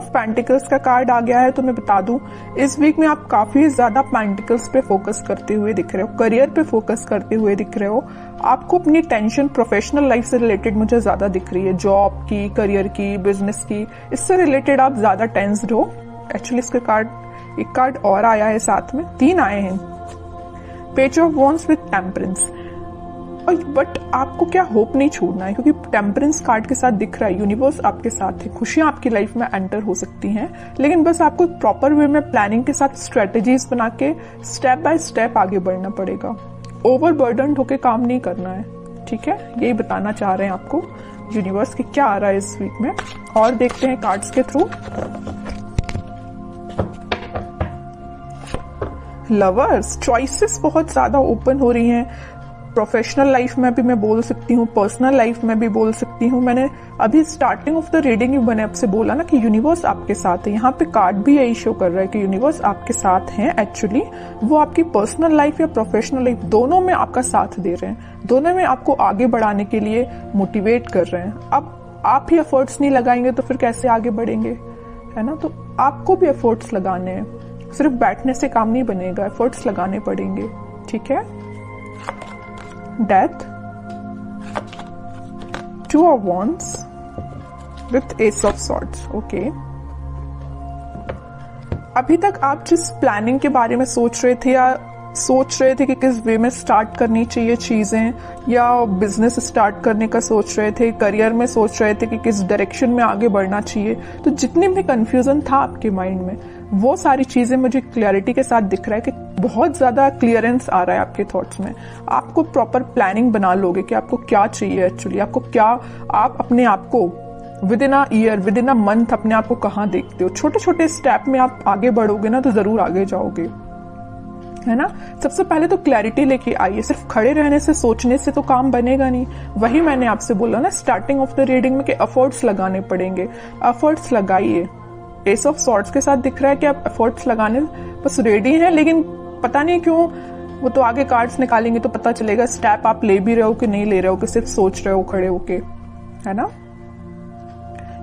Of pentacles का card आ गया है। तो मैं बता दूं, इस वीक में आप काफी ज्यादा पेंटिकल्स पे फोकस करते हुए दिख रहे हो, करियर पे फोकस करते हुए दिख रहे हो। आपको अपनी टेंशन प्रोफेशनल लाइफ से रिलेटेड मुझे ज्यादा दिख रही है, जॉब की, करियर की, बिजनेस की, इससे रिलेटेड आप ज्यादा टेंस्ड हो। एक्चुअली इसके कार्ड, एक कार्ड और आया है साथ में, 3 आए हैं, page of wands with temperance. But आपको क्या होप नहीं छोड़ना है, क्योंकि टेम्परेंस कार्ड के साथ दिख रहा है यूनिवर्स आपके साथ है, खुशियां आपकी लाइफ में एंटर हो सकती हैं, लेकिन बस आपको प्रॉपर वे में प्लानिंग के साथ स्ट्रेटेजीज बना के स्टेप बाय स्टेप आगे बढ़ना पड़ेगा। ओवरबर्डन होके काम नहीं करना है, ठीक है। यही बताना चाह रहे हैं आपको यूनिवर्स की क्या आ रहा है इस वीक में। और देखते हैं कार्ड्स के थ्रू। लवर्स, चॉइसेस बहुत ज्यादा ओपन हो रही हैं। प्रोफेशनल लाइफ में भी मैं बोल सकती हूँ, पर्सनल लाइफ में भी बोल सकती हूँ। मैंने अभी स्टार्टिंग ऑफ द रीडिंग मैंने आपसे बोला ना कि यूनिवर्स आपके साथ है। यहाँ पे कार्ड भी यही शो कर रहा है कि यूनिवर्स आपके साथ हैं। एक्चुअली वो आपकी पर्सनल लाइफ या प्रोफेशनल लाइफ दोनों में आपका साथ दे रहे हैं, दोनों में आपको आगे बढ़ाने के लिए मोटिवेट कर रहे हैं। अब आप ही एफर्ट्स नहीं लगाएंगे तो फिर कैसे आगे बढ़ेंगे, है ना। तो आपको भी एफर्ट्स लगाने हैं, सिर्फ बैठने से काम नहीं बनेगा, एफर्ट्स लगाने पड़ेंगे, ठीक है। Death, 2 of wands with ace of swords, okay. अभी तक आप जिस प्लानिंग के बारे में सोच रहे थे या सोच रहे थे कि किस वे में स्टार्ट करनी चाहिए चीजें, या बिजनेस स्टार्ट करने का सोच रहे थे, करियर में सोच रहे थे कि किस डायरेक्शन में आगे बढ़ना चाहिए, तो जितने भी कंफ्यूजन था आपके माइंड में, वो सारी चीजें मुझे क्लियरिटी के साथ दिख रहा है कि बहुत ज्यादा क्लियरेंस आ रहा है आपके थॉट्स में। आपको प्रॉपर प्लानिंग बना लोगे कि आपको क्या चाहिए एक्चुअली, आपको क्या, आप अपने आप को with in a year, with in a month अपने आप को कहाँ देखते हो। छोटे छोटे स्टेप में आप आगे बढ़ोगे ना तो जरूर आगे जाओगे, है ना। सबसे पहले तो क्लैरिटी लेके आइए, सिर्फ खड़े रहने से, सोचने से तो काम बनेगा नहीं। वही मैंने आपसे बोला ना स्टार्टिंग ऑफ द रीडिंग में कि एफर्ट्स लगाने पड़ेंगे, एफर्ट्स लगाइए। एस ऑफ सॉर्ड्स के साथ दिख रहा है कि आप एफर्ट्स लगाने बस रेडी हैं, लेकिन पता नहीं क्यों, वो तो आगे कार्ड्स निकालेंगे तो पता चलेगा स्टेप आप ले भी रहे हो कि नहीं ले रहे हो, कि सिर्फ सोच रहे हो खड़े होके, है ना।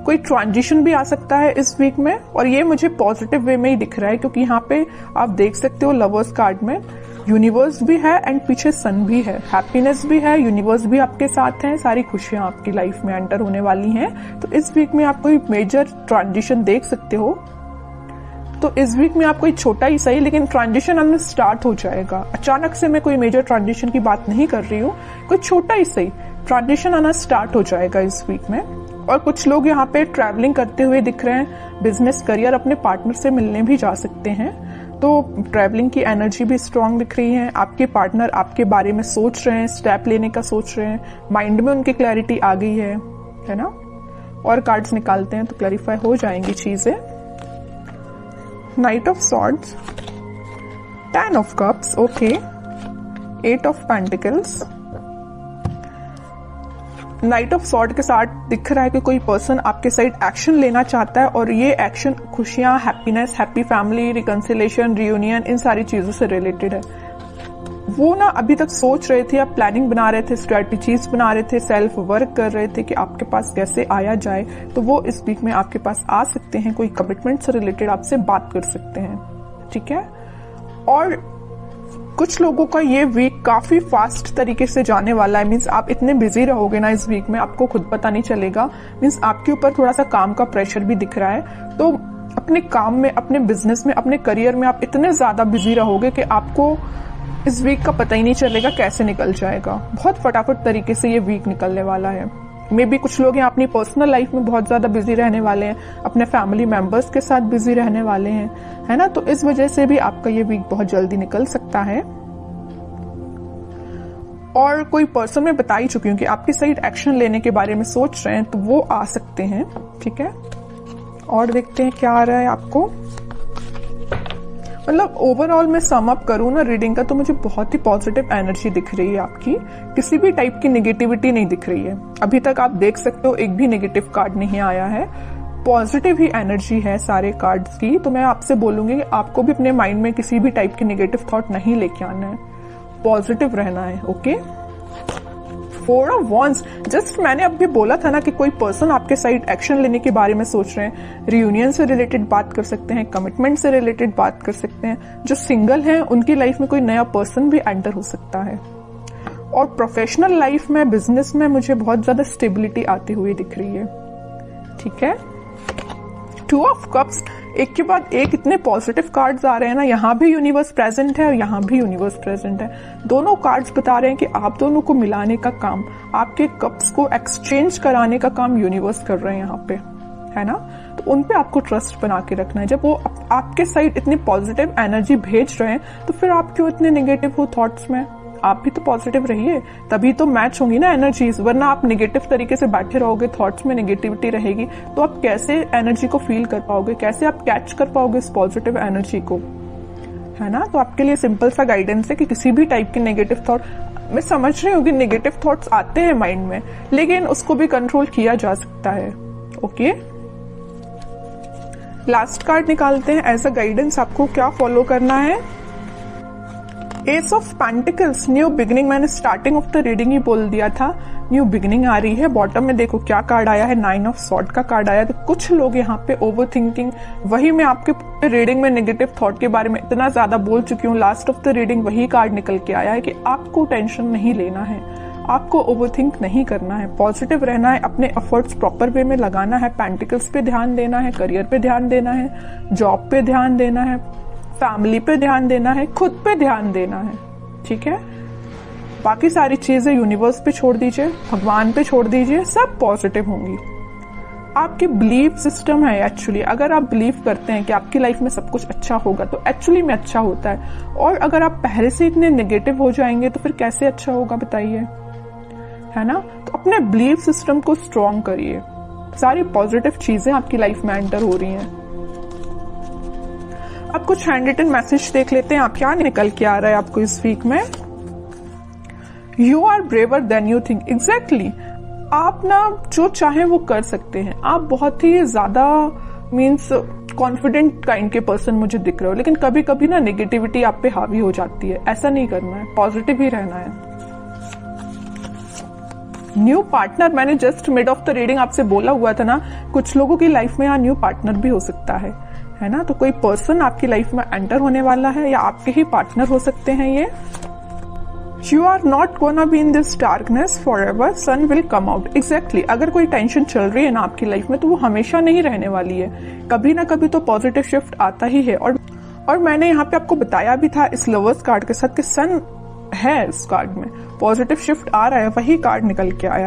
कोई ट्रांजिशन भी आ सकता है इस वीक में, और ये मुझे पॉजिटिव वे में ही दिख रहा है, क्योंकि यहाँ पे आप देख सकते हो लवर्स कार्ड में यूनिवर्स भी है एंड पीछे सन भी है, हैप्पीनेस भी है, यूनिवर्स भी आपके साथ है, सारी खुशियां आपकी लाइफ में एंटर होने वाली हैं। तो इस वीक में आप कोई मेजर ट्रांजिशन देख सकते हो। तो इस वीक में आप कोई छोटा ही सही, लेकिन ट्रांजिशन अंदर स्टार्ट हो जाएगा। अचानक से मैं कोई मेजर ट्रांजिशन की बात नहीं कर रही हूँ, कोई छोटा ही सही ट्रांजिशन आना स्टार्ट हो जाएगा इस वीक में। और कुछ लोग यहाँ पे ट्रैवलिंग करते हुए दिख रहे हैं, बिजनेस करियर अपने पार्टनर से मिलने भी जा सकते हैं, तो ट्रैवलिंग की एनर्जी भी स्ट्रांग दिख रही है। आपके पार्टनर आपके बारे में सोच रहे हैं, स्टेप लेने का सोच रहे हैं, माइंड में उनकी क्लैरिटी आ गई है ना। और कार्ड्स निकालते हैं तो क्लैरिफाई हो जाएंगी चीजें। Night of swords, 10 of cups, okay, 8 of pentacles. Night of sword के साथ दिख रहा है कि कोई पर्सन आपके साइड एक्शन लेना चाहता है, और ये एक्शन खुशियां, happiness, happy family, reconciliation, reunion, इन सारी चीजों से रिलेटेड है। वो ना अभी तक सोच रहे थे, आप प्लानिंग बना रहे थे, स्ट्रेटेजीज बना रहे थे, सेल्फ वर्क कर रहे थे कि आपके पास कैसे आया जाए, तो वो इस वीक में आपके पास आ सकते हैं, कोई कमिटमेंट से रिलेटेड आपसे बात कर सकते हैं, ठीक है। और कुछ लोगों का ये वीक काफी फास्ट तरीके से जाने वाला है, मीन्स आप इतने बिजी रहोगे ना इस वीक में, आपको खुद पता नहीं चलेगा। मीन्स आपके ऊपर थोड़ा सा काम का प्रेशर भी दिख रहा है, तो अपने काम में, अपने बिजनेस में, अपने करियर में आप इतने ज्यादा बिजी रहोगे कि आपको इस वीक का पता ही नहीं चलेगा कैसे निकल जाएगा। बहुत फटाफट तरीके से ये वीक निकलने वाला है। मे बी कुछ लोग यहाँ अपनी पर्सनल लाइफ में बहुत ज्यादा बिजी रहने वाले हैं, अपने फैमिली मेंबर्स के साथ बिजी रहने वाले हैं, है ना। तो इस वजह से भी आपका ये वीक बहुत जल्दी निकल सकता है। और कोई पर्सन मैं बता ही चुकी हूँ कि आपकी साइड एक्शन लेने के बारे में सोच रहे हैं, तो वो आ सकते हैं, ठीक है। और देखते हैं क्या आ रहा है आपको। मतलब ओवरऑल मैं सम अप करूँ ना रीडिंग का, तो मुझे बहुत ही पॉजिटिव एनर्जी दिख रही है आपकी, किसी भी टाइप की नेगेटिविटी नहीं दिख रही है। अभी तक आप देख सकते हो एक भी नेगेटिव कार्ड नहीं आया है, पॉजिटिव ही एनर्जी है सारे कार्ड्स की। तो मैं आपसे बोलूंगी कि आपको भी अपने माइंड में किसी भी टाइप के नेगेटिव थॉट नहीं लेके आना है, पॉजिटिव रहना है, ओके। 4 ऑफ वॉन्ड्स, जस्ट मैंने अभी बोला था ना कि कोई पर्सन आपके साइड एक्शन लेने के बारे में सोच रहे हैं। रियूनियन से रिलेटेड बात कर सकते हैं, कमिटमेंट से रिलेटेड बात कर सकते हैं। जो सिंगल हैं उनकी लाइफ में कोई नया पर्सन भी एंटर हो सकता है। और प्रोफेशनल लाइफ में, बिजनेस में मुझे बहुत ज्यादा स्टेबिलिटी आती हुई दिख रही है। ठीक है, 2 ऑफ कप्स, एक के बाद एक इतने पॉजिटिव कार्ड्स आ रहे हैं ना। यहाँ भी यूनिवर्स प्रेजेंट है और यहाँ भी यूनिवर्स प्रेजेंट है। दोनों कार्ड्स बता रहे हैं कि आप दोनों को मिलाने का काम, आपके कप्स को एक्सचेंज कराने का काम यूनिवर्स कर रहे हैं यहाँ पे, है ना। तो उन पे आपको ट्रस्ट बना के रखना है। जब वो आपके साइड इतनी पॉजिटिव एनर्जी भेज रहे हैं तो फिर आप क्यों इतने नेगेटिव हो थॉट्स में। आप भी तो पॉजिटिव रहिए, तभी तो मैच होंगी ना एनर्जीज। वरना आप नेगेटिव तरीके से बैठे रहोगे, थॉट्स में नेगेटिविटी रहेगी, तो आप कैसे एनर्जी को फील कर पाओगे, कैसे आप कैच कर पाओगे इस पॉजिटिव एनर्जी को, है ना। तो आपके लिए सिंपल सा गाइडेंस है कि किसी भी टाइप के नेगेटिव थॉट, मैं समझ रही हूँ कि नेगेटिव थॉट्स आते हैं माइंड में, लेकिन उसको भी कंट्रोल किया जा सकता है। ओके, लास्ट कार्ड निकालते हैं एज अ गाइडेंस, आपको क्या फॉलो करना है। S of pentacles, new beginning. मैंने स्टार्टिंग ऑफ द रीडिंग ही बोल दिया था, न्यू बिगिनिंग आ रही है। बॉटम में देखो क्या कार्ड आया है, 9 ऑफ सॉर्ड का कार्ड आया है। तो कुछ लोग यहाँ पे ओवर थिंकिंग, वही मैं आपके रीडिंग में नेगेटिव थॉट के बारे में इतना ज्यादा बोल चुकी हूँ, लास्ट ऑफ द रीडिंग वही कार्ड निकल के आया है कि आपको टेंशन नहीं लेना है, आपको ओवरथिंक नहीं करना है, पॉजिटिव रहना है, अपने एफर्ट्स प्रॉपर वे में लगाना है, पेंटिकल्स पे ध्यान देना है, करियर पे ध्यान देना है, जॉब पे ध्यान देना है, फैमिली पे ध्यान देना है, खुद पे ध्यान देना है। ठीक है, बाकी सारी चीजें यूनिवर्स पे छोड़ दीजिए, भगवान पे छोड़ दीजिए, सब पॉजिटिव होंगी। आपकी बिलीफ सिस्टम है एक्चुअली। अगर आप बिलीव करते हैं कि आपकी लाइफ में सब कुछ अच्छा होगा तो एक्चुअली में अच्छा होता है। और अगर आप पहले से इतने नेगेटिव हो जाएंगे तो फिर कैसे अच्छा होगा बताइए, है ना। तो अपने बिलीफ सिस्टम को स्ट्रॉन्ग करिए, सारी पॉजिटिव चीजें आपकी लाइफ में एंटर हो रही हैं। अब कुछ हैंड रिटन मैसेज देख लेते हैं, आप क्या निकल के आ रहा है आपको इस वीक में। You are braver than you think. Exactly, आप ना जो चाहे वो कर सकते हैं। आप बहुत ही ज्यादा मीन्स कॉन्फिडेंट काइंड के पर्सन मुझे दिख रहे हो, लेकिन कभी कभी ना नेगेटिविटी आप पे हावी हो जाती है। ऐसा नहीं करना है, पॉजिटिव ही रहना है। न्यू पार्टनर, मैंने just mid of the reading आपसे बोला हुआ था ना, कुछ लोगों की लाइफ में यहाँ न्यू पार्टनर भी हो सकता है ना। तो कोई पर्सन आपकी लाइफ में एंटर होने वाला है या आपके ही पार्टनर हो सकते हैं ये। You are not gonna be in this darkness forever, sun will come out. Exactly, अगर कोई टेंशन चल रही है ना आपकी लाइफ में तो वो हमेशा नहीं रहने वाली है, कभी ना कभी तो पॉजिटिव शिफ्ट आता ही है। और मैंने यहाँ पे आपको बताया भी था इस लवर्स कार्ड के साथ कि सन है इस कार्ड में, पॉजिटिव शिफ्ट आ रहा है, वही कार्ड निकल के आया है।